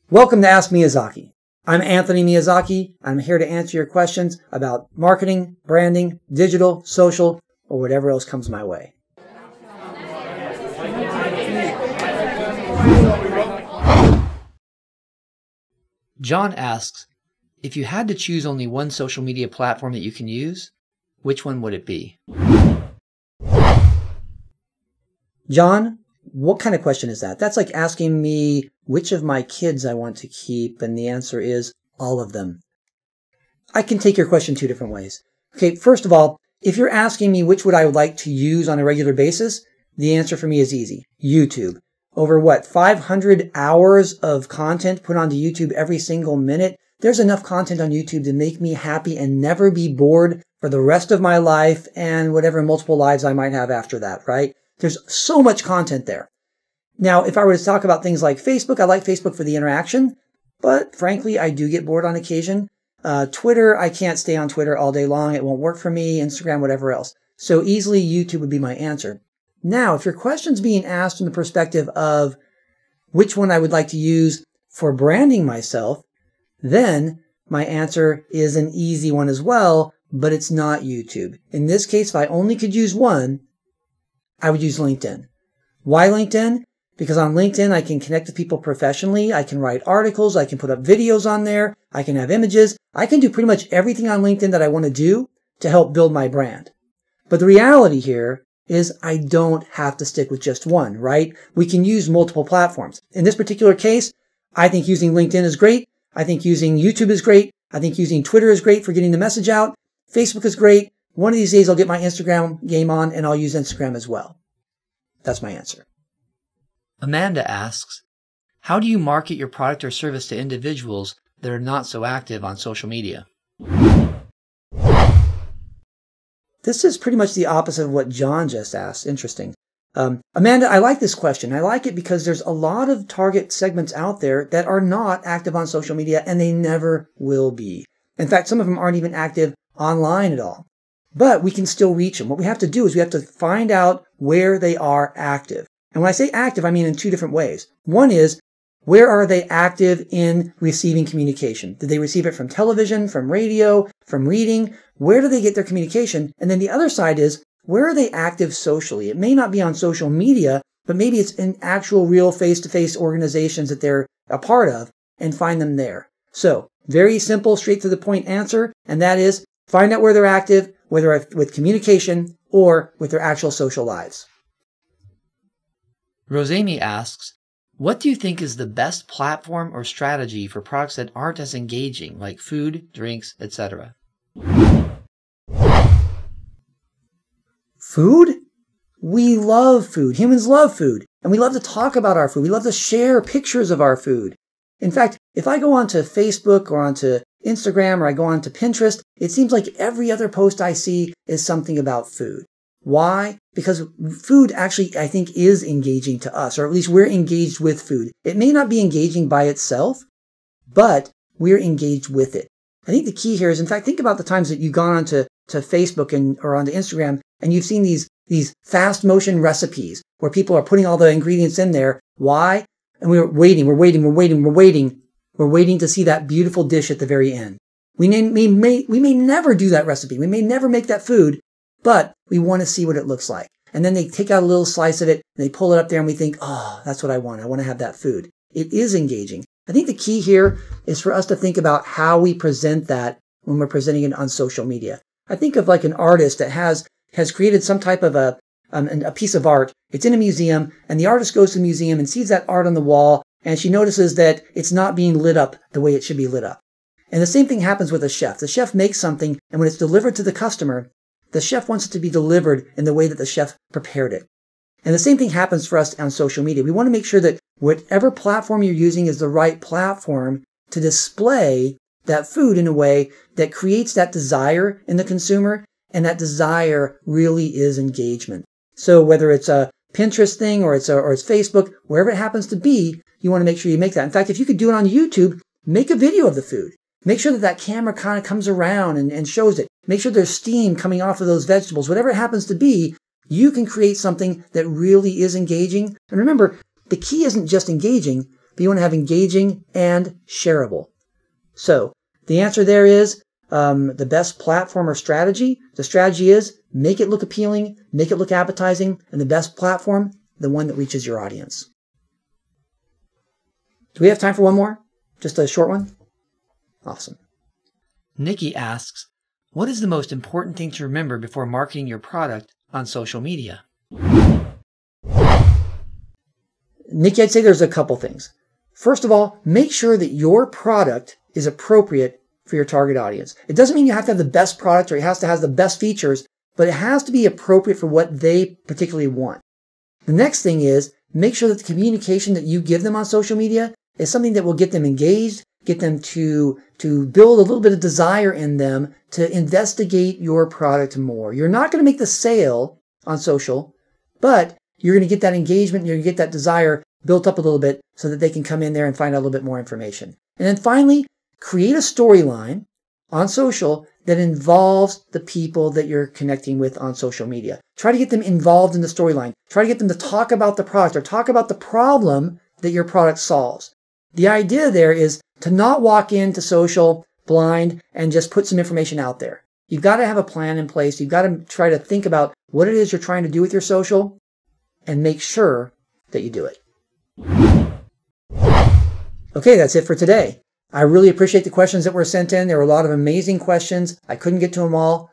Welcome to Ask Miyazaki. I'm Anthony Miyazaki. I'm here to answer your questions about marketing, branding, digital, social, or whatever else comes my way. John asks, if you had to choose only one social media platform that you can use, which one would it be? John, what kind of question is that? That's like asking me which of my kids I want to keep, and the answer is all of them. I can take your question two different ways. Okay, first of all, if you're asking me which would I like to use on a regular basis, the answer for me is easy. YouTube. Over 500 hours of content put onto YouTube every single minute. There's enough content on YouTube to make me happy and never be bored for the rest of my life and whatever multiple lives I might have after that, right? There's so much content there. Now, if I were to talk about things like Facebook, I like Facebook for the interaction, but frankly, I do get bored on occasion. Twitter, I can't stay on Twitter all day long. It won't work for me. Instagram, whatever else. So easily, YouTube would be my answer. Now, if your question's being asked from the perspective of which one I would like to use for branding myself, then my answer is an easy one as well, but it's not YouTube. In this case, if I only could use one, I would use LinkedIn. Why LinkedIn? Because on LinkedIn, I can connect with people professionally. I can write articles. I can put up videos on there. I can have images. I can do pretty much everything on LinkedIn that I want to do to help build my brand. But the reality here is I don't have to stick with just one, right? We can use multiple platforms. In this particular case, I think using LinkedIn is great. I think using YouTube is great. I think using Twitter is great for getting the message out. Facebook is great. One of these days, I'll get my Instagram game on and I'll use Instagram as well. That's my answer. Amanda asks, how do you market your product or service to individuals that are not so active on social media? This is pretty much the opposite of what John just asked. Interesting. Amanda, I like this question. I like it because there's a lot of target segments out there that are not active on social media, and they never will be. In fact, some of them aren't even active online at all. But we can still reach them. What we have to do is we have to find out where they are active. And when I say active, I mean in two different ways. One is, where are they active in receiving communication? Did they receive it from television, from radio, from reading? Where do they get their communication? And then the other side is, where are they active socially? It may not be on social media, but maybe it's in actual real face-to-face organizations that they're a part of, and find them there. So, very simple, straight to the point answer, and that is, find out where they're active, whether with communication or with their actual social lives. Rosaimee asks, what do you think is the best platform or strategy for products that aren't as engaging, like food, drinks, etc.? Food? We love food. Humans love food. And we love to talk about our food. We love to share pictures of our food. In fact, if I go onto Facebook or onto Instagram or I go onto Pinterest, it seems like every other post I see is something about food. Why? Because food actually, I think, is engaging to us, or at least we're engaged with food. It may not be engaging by itself, but we're engaged with it. I think the key here is, in fact, think about the times that you've gone onto Facebook or onto Instagram and you've seen these fast motion recipes where people are putting all the ingredients in there. Why? And we're waiting to see that beautiful dish at the very end. We may never do that recipe. We may never make that food, but we want to see what it looks like. And then they take out a little slice of it and they pull it up there and we think, oh, that's what I want. I want to have that food. It is engaging. I think the key here is for us to think about how we present that when we're presenting it on social media. I think of like an artist that has created some type of a piece of art. It's in a museum, and the artist goes to the museum and sees that art on the wall, and she notices that it's not being lit up the way it should be lit up. And the same thing happens with a chef. The chef makes something, and when it's delivered to the customer, the chef wants it to be delivered in the way that the chef prepared it. And the same thing happens for us on social media. We want to make sure that whatever platform you're using is the right platform to display that food in a way that creates that desire in the consumer, and that desire really is engagement. So whether it's a Pinterest thing or it's Facebook, wherever it happens to be, you want to make sure you make that. In fact, if you could do it on YouTube, make a video of the food. Make sure that camera kind of comes around and shows it. Make sure there's steam coming off of those vegetables. Whatever it happens to be, you can create something that really is engaging. And remember, the key isn't just engaging. but you want to have engaging and shareable. So the answer there is the best platform or strategy. The strategy is make it look appealing, make it look appetizing, and the best platform, the one that reaches your audience. Do we have time for one more? Just a short one? Awesome. Nikki asks, what is the most important thing to remember before marketing your product on social media? Nikki, I'd say there's a couple things. First of all, make sure that your product is appropriate for your target audience. It doesn't mean you have to have the best product or it has to have the best features, but it has to be appropriate for what they particularly want. The next thing is make sure that the communication that you give them on social media is something that will get them engaged, get them to build a little bit of desire in them to investigate your product more. You're not going to make the sale on social, but you're going to get that engagement, you're going to get that desire built up a little bit so that they can come in there and find out a little bit more information. And then finally, create a storyline on social that involves the people that you're connecting with on social media. Try to get them involved in the storyline. Try to get them to talk about the product or talk about the problem that your product solves. The idea there is to not walk into social blind and just put some information out there. You've got to have a plan in place. You've got to try to think about what it is you're trying to do with your social and make sure that you do it. Okay, that's it for today. I really appreciate the questions that were sent in. There were a lot of amazing questions. I couldn't get to them all.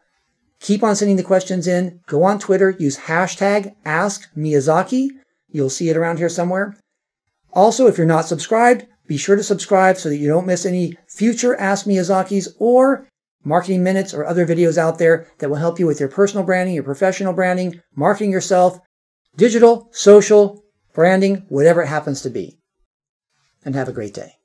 Keep on sending the questions in. Go on Twitter. Use hashtag AskMiyazaki. You'll see it around here somewhere. Also, if you're not subscribed, be sure to subscribe so that you don't miss any future Ask Miyazakis or marketing minutes or other videos out there that will help you with your personal branding, your professional branding, marketing yourself, digital, social, branding, whatever it happens to be. And have a great day.